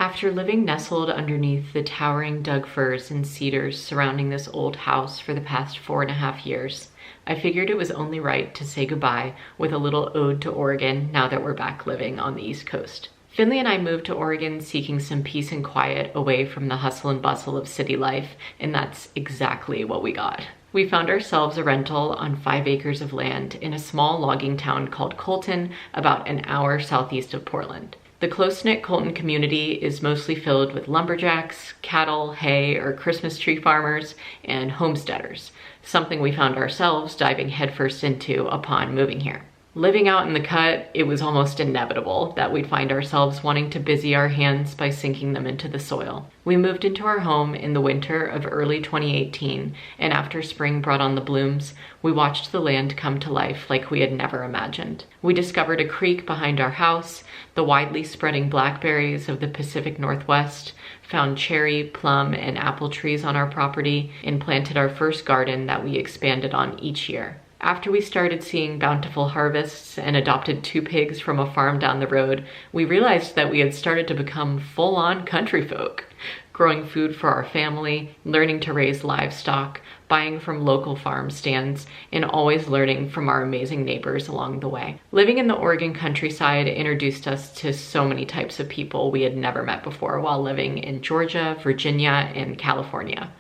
After living nestled underneath the towering Doug firs and cedars surrounding this old house for the past 4.5 years, I figured it was only right to say goodbye with a little ode to Oregon now that we're back living on the East Coast. Finley and I moved to Oregon seeking some peace and quiet away from the hustle and bustle of city life, and that's exactly what we got. We found ourselves a rental on 5 acres of land in a small logging town called Colton, about an hour southeast of Portland. The close-knit Colton community is mostly filled with lumberjacks, cattle, hay, or Christmas tree farmers, and homesteaders, something we found ourselves diving headfirst into upon moving here. Living out in the cut, it was almost inevitable that we'd find ourselves wanting to busy our hands by sinking them into the soil. We moved into our home in the winter of early 2018, and after spring brought on the blooms, we watched the land come to life like we had never imagined. We discovered a creek behind our house, the widely spreading blackberries of the Pacific Northwest, found cherry, plum, and apple trees on our property, and planted our first garden that we expanded on each year. After we started seeing bountiful harvests and adopted 2 pigs from a farm down the road, we realized that we had started to become full-on country folk, growing food for our family, learning to raise livestock, buying from local farm stands, and always learning from our amazing neighbors along the way. Living in the Oregon countryside introduced us to so many types of people we had never met before while living in Georgia, Virginia, and California.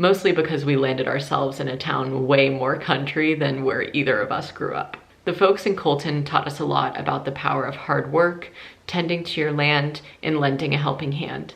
Mostly because we landed ourselves in a town way more country than where either of us grew up. The folks in Colton taught us a lot about the power of hard work, tending to your land, and lending a helping hand.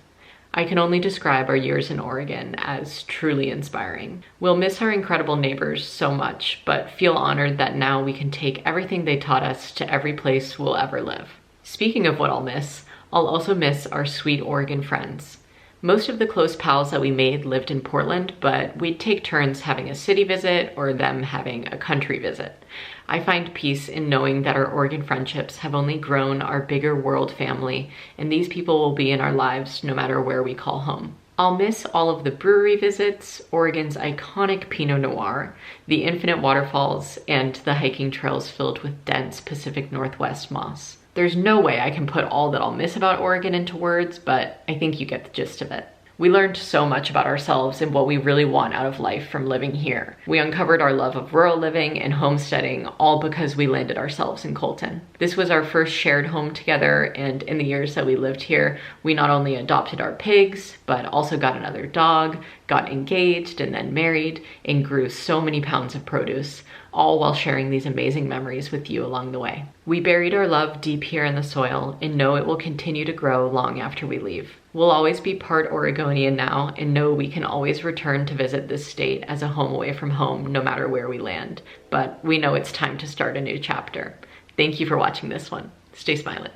I can only describe our years in Oregon as truly inspiring. We'll miss our incredible neighbors so much, but feel honored that now we can take everything they taught us to every place we'll ever live. Speaking of what I'll also miss our sweet Oregon friends. Most of the close pals that we made lived in Portland, but we'd take turns having a city visit or them having a country visit. I find peace in knowing that our Oregon friendships have only grown our bigger world family, and these people will be in our lives no matter where we call home. I'll miss all of the brewery visits, Oregon's iconic Pinot Noir, the infinite waterfalls, and the hiking trails filled with dense Pacific Northwest moss. There's no way I can put all that I'll miss about Oregon into words, but I think you get the gist of it. We learned so much about ourselves and what we really want out of life from living here. We uncovered our love of rural living and homesteading, all because we landed ourselves in Colton. This was our first shared home together, and in the years that we lived here, we not only adopted our pigs, but also got another dog, got engaged and then married, and grew so many pounds of produce, all while sharing these amazing memories with you along the way. We buried our love deep here in the soil and know it will continue to grow long after we leave. We'll always be part Oregonian now and know we can always return to visit this state as a home away from home no matter where we land. But we know it's time to start a new chapter. Thank you for watching this one. Stay smiling.